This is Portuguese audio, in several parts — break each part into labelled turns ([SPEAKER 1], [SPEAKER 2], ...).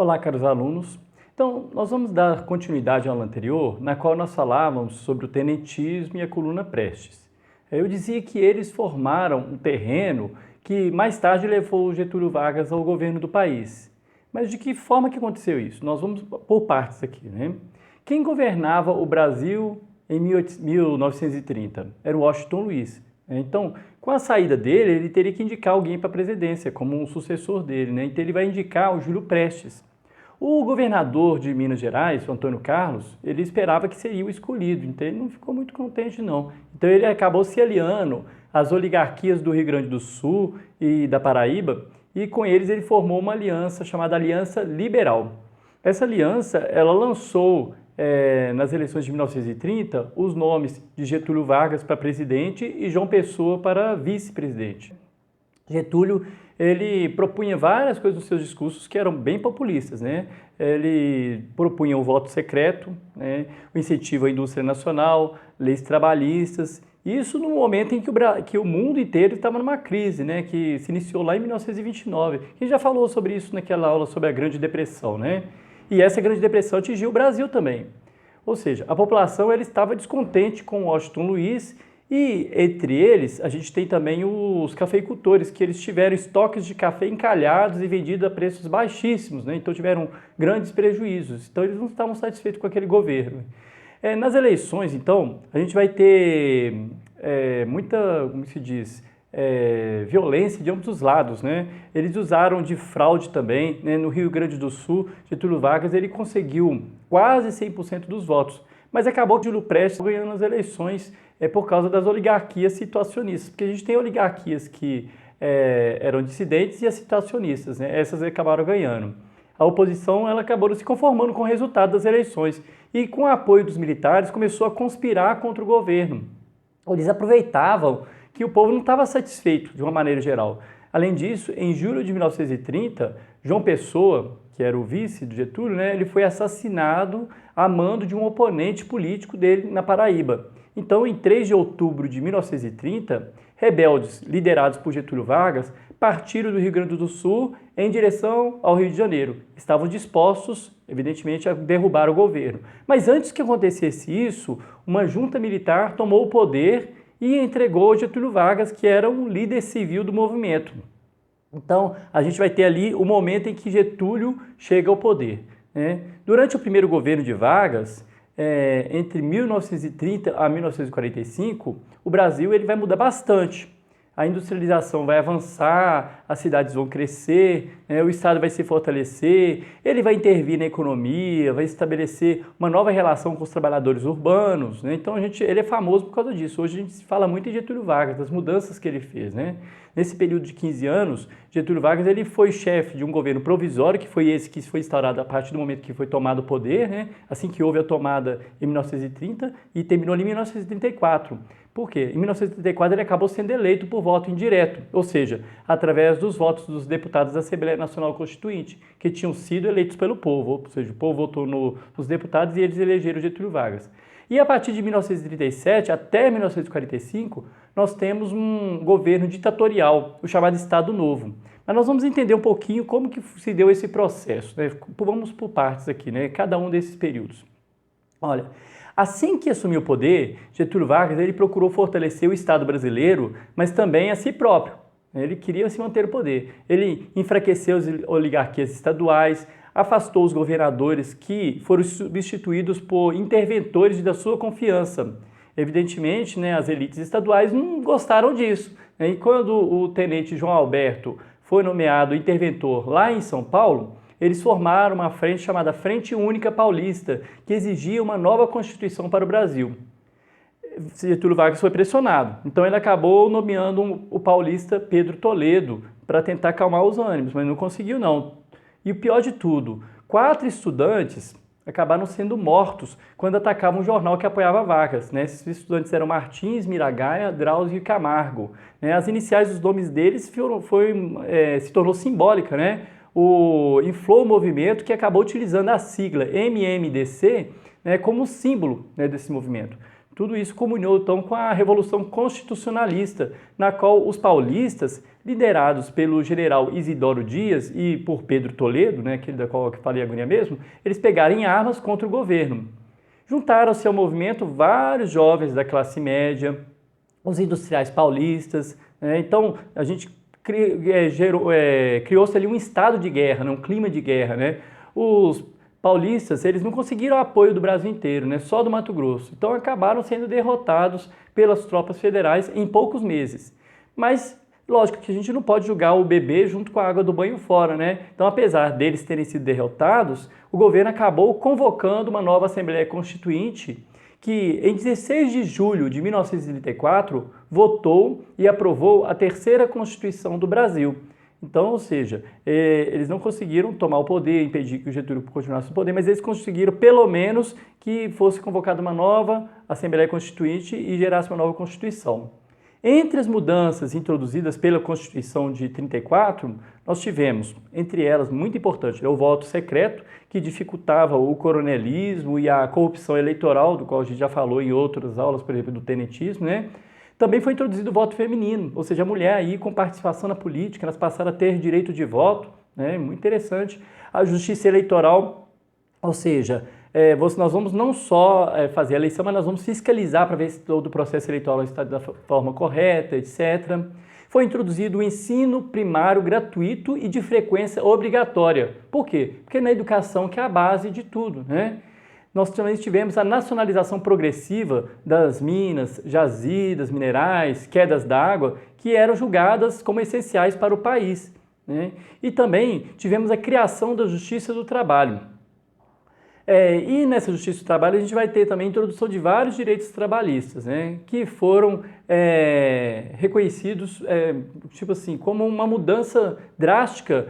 [SPEAKER 1] Olá, caros alunos. Então, nós vamos dar continuidade à aula anterior, na qual nós falávamos sobre o tenentismo e a coluna Prestes. Eu dizia que eles formaram um terreno que mais tarde levou o Getúlio Vargas ao governo do país. Mas de que forma que aconteceu isso? Nós vamos por partes aqui, né? Quem governava o Brasil em 1930? Era o Washington Luiz. Então, com a saída dele, ele teria que indicar alguém para a presidência, como um sucessor dele, né? Então ele vai indicar o Júlio Prestes. O governador de Minas Gerais, o Antônio Carlos, ele esperava que seria o escolhido, então ele não ficou muito contente não. Então ele acabou se aliando às oligarquias do Rio Grande do Sul e da Paraíba, e com eles ele formou uma aliança chamada Aliança Liberal. Essa aliança, ela lançou nas eleições de 1930 os nomes de Getúlio Vargas para presidente e João Pessoa para vice-presidente. Getúlio, ele propunha várias coisas nos seus discursos que eram bem populistas, né? Ele propunha o voto secreto, né? O incentivo à indústria nacional, leis trabalhistas, isso no momento em que o mundo inteiro estava numa crise, né? Que se iniciou lá em 1929. A gente já falou sobre isso naquela aula sobre a Grande Depressão, né? E essa Grande Depressão atingiu o Brasil também. Ou seja, a população ela estava descontente com Washington Luiz e, entre eles, a gente tem também os cafeicultores, que eles tiveram estoques de café encalhados e vendidos a preços baixíssimos, né? Então tiveram grandes prejuízos. Então eles não estavam satisfeitos com aquele governo. Nas eleições, então, a gente vai ter muita, como se diz, violência de ambos os lados, né? Eles usaram de fraude também, né? No Rio Grande do Sul, Getúlio Vargas ele conseguiu quase 100% dos votos, mas acabou que Júlio Prestes ganhando as eleições por causa das oligarquias situacionistas, porque a gente tem oligarquias que eram dissidentes e as situacionistas, né? Essas acabaram ganhando. A oposição ela acabou se conformando com o resultado das eleições e com o apoio dos militares começou a conspirar contra o governo. Eles aproveitavam que o povo não estava satisfeito de uma maneira geral. Além disso, em julho de 1930, João Pessoa, que era o vice do Getúlio, né, ele foi assassinado a mando de um oponente político dele na Paraíba. Então, em 3 de outubro de 1930, rebeldes liderados por Getúlio Vargas partiram do Rio Grande do Sul em direção ao Rio de Janeiro. Estavam dispostos, evidentemente, a derrubar o governo. Mas antes que acontecesse isso, uma junta militar tomou o poder e entregou Getúlio Vargas, que era um líder civil do movimento. Então, a gente vai ter ali o momento em que Getúlio chega ao poder, né? Durante o primeiro governo de Vargas, entre 1930 a 1945, o Brasil ele vai mudar bastante. A industrialização vai avançar, as cidades vão crescer, né, o Estado vai se fortalecer, ele vai intervir na economia, vai estabelecer uma nova relação com os trabalhadores urbanos, né? Então ele é famoso por causa disso. Hoje a gente fala muito em Getúlio Vargas, das mudanças que ele fez, né? Nesse período de 15 anos, Getúlio Vargas ele foi chefe de um governo provisório, que foi esse que foi instaurado a partir do momento que foi tomado o poder, né? Assim que houve a tomada em 1930 e terminou ali em 1934. Por quê? Em 1934 ele acabou sendo eleito por voto indireto, ou seja, através dos votos dos deputados da Assembleia Nacional Constituinte, que tinham sido eleitos pelo povo, ou seja, o povo votou nos deputados e eles elegeram Getúlio Vargas. E a partir de 1937 até 1945, nós temos um governo ditatorial, o chamado Estado Novo. Mas nós vamos entender um pouquinho como que se deu esse processo, né? Vamos por partes aqui, né? Cada um desses períodos. Olha, assim que assumiu o poder, Getúlio Vargas ele procurou fortalecer o Estado brasileiro, mas também a si próprio. Ele queria se manter no poder. Ele enfraqueceu as oligarquias estaduais, afastou os governadores que foram substituídos por interventores da sua confiança. Evidentemente, né, as elites estaduais não gostaram disso, né? E quando o tenente João Alberto foi nomeado interventor lá em São Paulo, eles formaram uma frente chamada Frente Única Paulista, que exigia uma nova Constituição para o Brasil. Getúlio Vargas foi pressionado, então ele acabou nomeando o paulista Pedro Toledo para tentar acalmar os ânimos, mas não conseguiu não. E o pior de tudo, 4 estudantes acabaram sendo mortos quando atacavam um jornal que apoiava Vargas, né? Esses estudantes eram Martins, Miragaia, Drauzio e Camargo, né? As iniciais dos nomes deles se tornou simbólica, né? Inflou o movimento que acabou utilizando a sigla MMDC, né, como símbolo, né, desse movimento. tudo isso culminou então com a Revolução Constitucionalista, na qual os paulistas, liderados pelo general Isidoro Dias e por Pedro Toledo, né, aquele da qual eu falei agora mesmo, eles pegaram em armas contra o governo. Juntaram-se ao movimento vários jovens da classe média, os industriais paulistas, né? Então a gente criou-se ali um estado de guerra, né? Um clima de guerra, né? Os paulistas, eles não conseguiram o apoio do Brasil inteiro, né? Só do Mato Grosso. Então acabaram sendo derrotados pelas tropas federais em poucos meses. Mas lógico que a gente não pode jogar o bebê junto com a água do banho fora, né? Então, apesar deles terem sido derrotados, o governo acabou convocando uma nova Assembleia Constituinte que, em 16 de julho de 1934, votou e aprovou a terceira Constituição do Brasil. Então, ou seja, eles não conseguiram tomar o poder, impedir que o Getúlio continuasse no poder, mas eles conseguiram, pelo menos, que fosse convocada uma nova Assembleia Constituinte e gerasse uma nova Constituição. Entre as mudanças introduzidas pela Constituição de 34, nós tivemos, entre elas, muito importante, o voto secreto, que dificultava o coronelismo e a corrupção eleitoral, do qual a gente já falou em outras aulas, por exemplo, do tenentismo, né? Também foi introduzido o voto feminino, ou seja, a mulher aí com participação na política, elas passaram a ter direito de voto, né? Muito interessante. A justiça eleitoral, ou seja, nós vamos não só fazer a eleição, mas nós vamos fiscalizar para ver se todo o processo eleitoral está da forma correta, etc. Foi introduzido o ensino primário gratuito e de frequência obrigatória. Por quê? Porque na educação que é a base de tudo, né? Nós também tivemos a nacionalização progressiva das minas, jazidas, minerais, quedas d'água, que eram julgadas como essenciais para o país, né? E também tivemos a criação da Justiça do Trabalho. E nessa Justiça do Trabalho a gente vai ter também a introdução de vários direitos trabalhistas, né, que foram reconhecidos tipo assim, como uma mudança drástica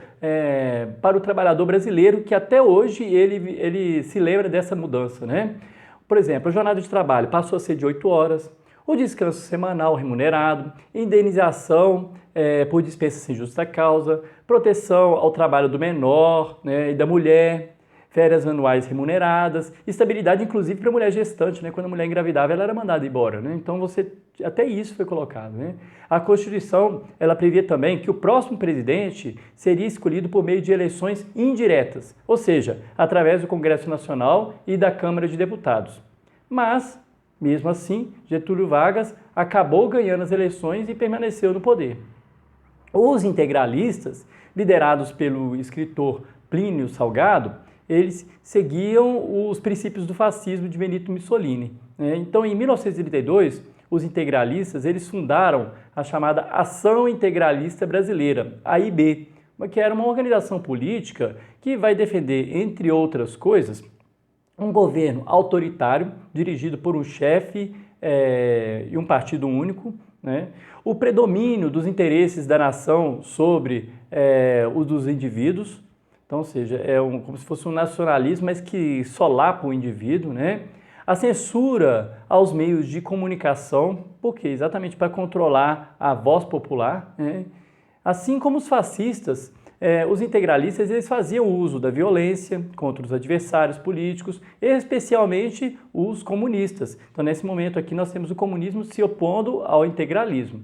[SPEAKER 1] para o trabalhador brasileiro, que até hoje ele se lembra dessa mudança, né? Por exemplo, a jornada de trabalho passou a ser de 8 horas, o descanso semanal remunerado, indenização por dispensa sem justa causa, proteção ao trabalho do menor, né, e da mulher, férias anuais remuneradas, estabilidade inclusive para a mulher gestante, né? Quando a mulher engravidava, ela era mandada embora, né? Então até isso foi colocado, né? A Constituição, ela previa também que o próximo presidente seria escolhido por meio de eleições indiretas, ou seja, através do Congresso Nacional e da Câmara de Deputados. Mas, mesmo assim, Getúlio Vargas acabou ganhando as eleições e permaneceu no poder. Os integralistas, liderados pelo escritor Plínio Salgado, eles seguiam os princípios do fascismo de Benito Mussolini, né? Então, em 1932, os integralistas eles fundaram a chamada Ação Integralista Brasileira, AIB, que era uma organização política que vai defender, entre outras coisas, um governo autoritário, dirigido por um chefe e um partido único, né? O predomínio dos interesses da nação sobre os dos indivíduos. Então, ou seja, como se fosse um nacionalismo, mas que solapa o indivíduo, né? A censura aos meios de comunicação, por quê? Exatamente para controlar a voz popular, né? Assim como os fascistas, os integralistas eles faziam uso da violência contra os adversários políticos, especialmente os comunistas. Então, nesse momento aqui, nós temos o comunismo se opondo ao integralismo.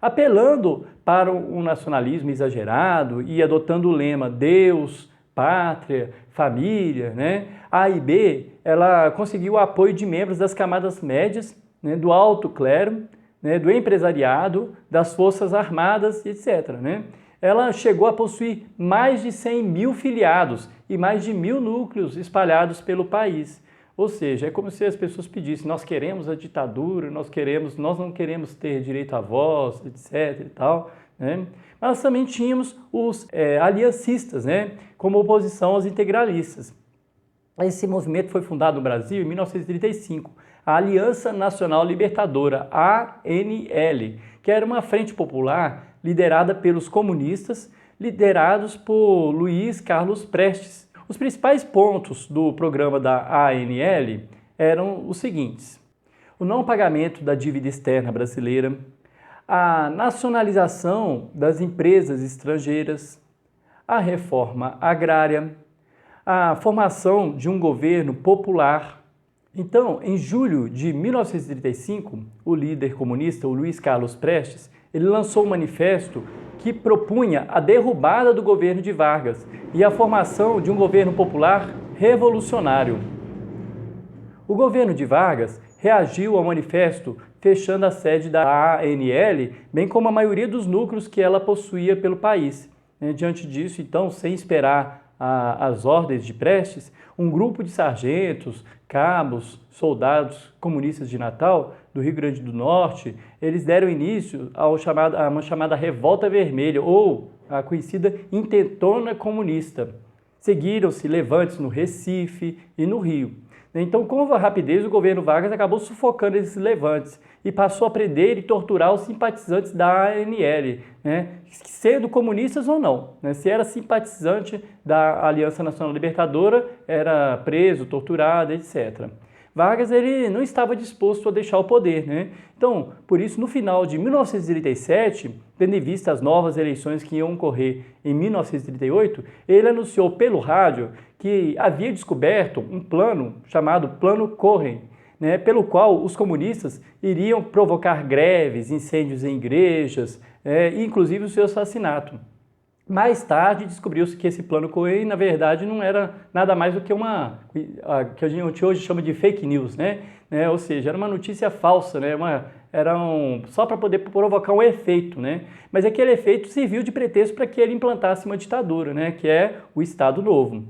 [SPEAKER 1] Apelando para um nacionalismo exagerado e adotando o lema Deus, Pátria, Família, né? A AIB, ela conseguiu o apoio de membros das camadas médias, né? Do alto clero, né? Do empresariado, das forças armadas, etc., né? Ela chegou a possuir mais de 100 mil filiados e mais de 1.000 núcleos espalhados pelo país. Ou seja, é como se as pessoas pedissem, nós queremos a ditadura, nós não queremos ter direito à voz, etc. e tal, né? Mas nós também tínhamos os aliancistas, né? Como oposição aos integralistas. Esse movimento foi fundado no Brasil em 1935, a Aliança Nacional Libertadora, ANL, que era uma frente popular liderada pelos comunistas, liderados por Luiz Carlos Prestes. Os principais pontos do programa da ANL eram os seguintes: o não pagamento da dívida externa brasileira, a nacionalização das empresas estrangeiras, a reforma agrária, a formação de um governo popular Então, em julho de 1935, o líder comunista, o Luiz Carlos Prestes, ele lançou um manifesto que propunha a derrubada do governo de Vargas e a formação de um governo popular revolucionário. O governo de Vargas reagiu ao manifesto fechando a sede da ANL, bem como a maioria dos núcleos que ela possuía pelo país. Diante disso, então, sem esperar as ordens de Prestes, um grupo de sargentos, cabos, soldados comunistas de Natal, do Rio Grande do Norte, eles deram início a uma chamada Revolta Vermelha, ou a conhecida Intentona Comunista. Seguiram-se levantes no Recife e no Rio. Então, com a rapidez, o governo Vargas acabou sufocando esses levantes e passou a prender e torturar os simpatizantes da ANL, sendo comunistas ou não. Se era simpatizante da Aliança Nacional Libertadora, era preso, torturado, etc. Vargas ele não estava disposto a deixar o poder. Então, por isso, no final de 1937, tendo em vista as novas eleições que iam ocorrer em 1938, ele anunciou pelo rádio que havia descoberto um plano chamado Plano Cohen, pelo qual os comunistas iriam provocar greves, incêndios em igrejas, e inclusive o seu assassinato. Mais tarde descobriu-se que esse plano Cohen, na verdade, não era nada mais do que que a gente hoje chama de fake news, ou seja, era uma notícia falsa, só para poder provocar um efeito, Mas aquele efeito serviu de pretexto para que ele implantasse uma ditadura, que é o Estado Novo.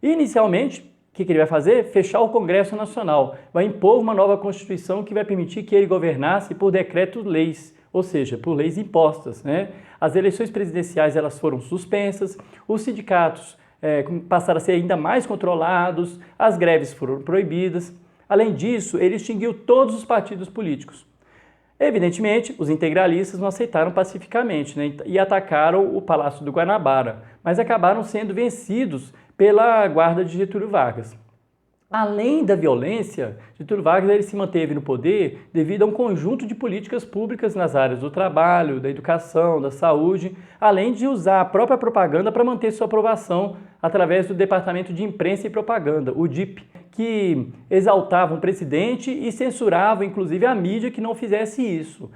[SPEAKER 1] Inicialmente, o que ele vai fazer? Fechar o Congresso Nacional, vai impor uma nova Constituição que vai permitir que ele governasse por decretos-leis, ou seja, por leis impostas. As eleições presidenciais elas foram suspensas, os sindicatos passaram a ser ainda mais controlados, as greves foram proibidas. Além disso, ele extinguiu todos os partidos políticos. Evidentemente, os integralistas não aceitaram pacificamente e atacaram o Palácio do Guanabara, mas acabaram sendo vencidos pela guarda de Getúlio Vargas. Além da violência, Getúlio Vargas ele se manteve no poder devido a um conjunto de políticas públicas nas áreas do trabalho, da educação, da saúde, além de usar a própria propaganda para manter sua aprovação através do Departamento de Imprensa e Propaganda, o DIP, que exaltava um presidente e censurava inclusive a mídia que não fizesse isso.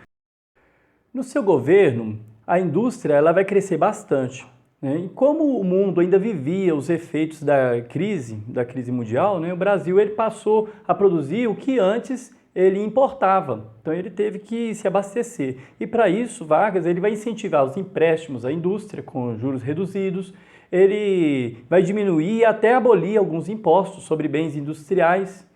[SPEAKER 1] No seu governo, a indústria ela vai crescer bastante. E como o mundo ainda vivia os efeitos da crise mundial, o Brasil ele passou a produzir o que antes ele importava. Então ele teve que se abastecer. E para isso, Vargas ele vai incentivar os empréstimos à indústria com juros reduzidos, ele vai diminuir e até abolir alguns impostos sobre bens industriais,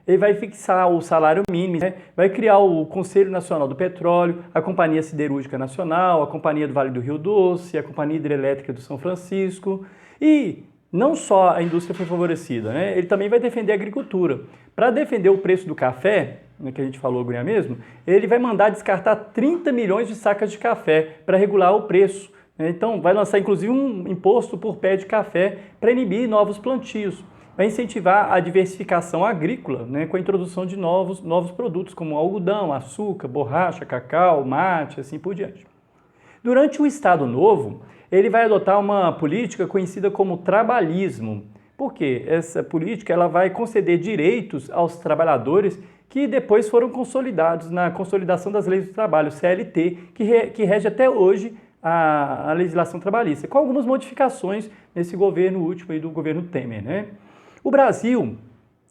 [SPEAKER 1] Ele vai fixar o salário mínimo, vai criar o Conselho Nacional do Petróleo, a Companhia Siderúrgica Nacional, a Companhia do Vale do Rio Doce, a Companhia Hidrelétrica do São Francisco. E não só a indústria foi favorecida, ele também vai defender a agricultura. Para defender o preço do café, que a gente falou agora mesmo, ele vai mandar descartar 30 milhões de sacas de café para regular o preço. Então vai lançar inclusive um imposto por pé de café para inibir novos plantios. Vai incentivar a diversificação agrícola, com a introdução de novos produtos, como algodão, açúcar, borracha, cacau, mate, assim por diante. Durante o Estado Novo, ele vai adotar uma política conhecida como trabalhismo. Por quê? Essa política ela vai conceder direitos aos trabalhadores que depois foram consolidados na Consolidação das Leis do Trabalho, CLT, que rege até hoje a legislação trabalhista, com algumas modificações nesse governo último aí do governo Temer, O Brasil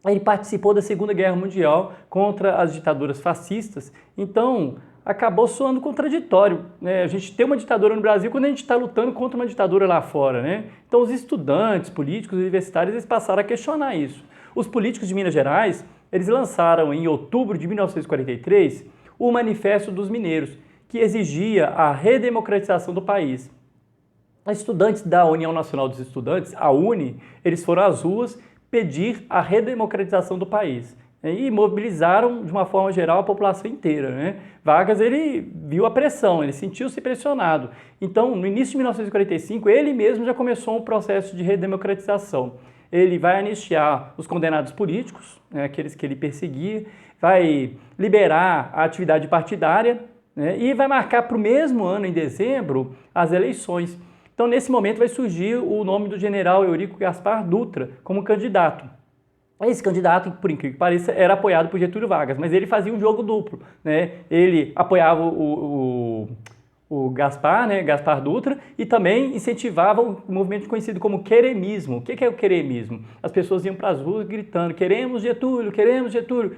[SPEAKER 1] ele participou da Segunda Guerra Mundial contra as ditaduras fascistas, então acabou soando contraditório, A gente tem uma ditadura no Brasil quando a gente está lutando contra uma ditadura lá fora, Então os estudantes, políticos, universitários, eles passaram a questionar isso. Os políticos de Minas Gerais, eles lançaram em outubro de 1943 o Manifesto dos Mineiros, que exigia a redemocratização do país. Os estudantes da União Nacional dos Estudantes, a UNE, eles foram às ruas pedir a redemocratização do país e mobilizaram de uma forma geral a população inteira. Vargas ele viu a pressão, ele sentiu-se pressionado. Então, no início de 1945, ele mesmo já começou um processo de redemocratização. Ele vai anistiar os condenados políticos, aqueles que ele perseguia, vai liberar a atividade partidária, e vai marcar para o mesmo ano, em dezembro, as eleições. Então, nesse momento, vai surgir o nome do general Eurico Gaspar Dutra como candidato. Esse candidato, por incrível que pareça, era apoiado por Getúlio Vargas, mas ele fazia um jogo duplo, né? Ele apoiava o Gaspar, né, Gaspar Dutra, e também incentivava o movimento conhecido como queremismo. O que é o queremismo? As pessoas iam para as ruas gritando: queremos Getúlio,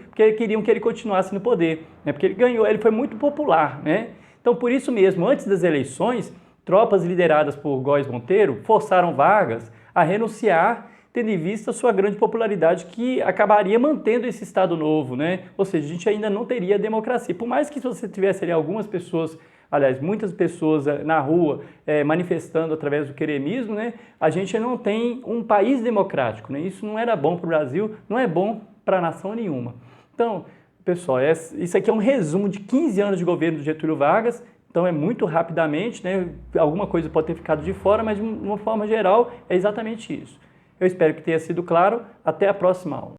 [SPEAKER 1] porque queriam que ele continuasse no poder, né? Porque ele ganhou, ele foi muito popular, né? Então, por isso mesmo, antes das eleições, tropas lideradas por Góes Monteiro forçaram Vargas a renunciar, tendo em vista a sua grande popularidade, que acabaria mantendo esse Estado Novo, né? Ou seja, a gente ainda não teria democracia. Por mais que você tivesse ali algumas pessoas, aliás, muitas pessoas na rua manifestando através do queremismo, né? A gente não tem um país democrático, né? Isso não era bom para o Brasil, não é bom para a nação nenhuma. Então, pessoal, isso aqui é um resumo de 15 anos de governo do Getúlio Vargas. Então é muito rapidamente, né? Alguma coisa pode ter ficado de fora, mas de uma forma geral é exatamente isso. Eu espero que tenha sido claro. Até a próxima aula.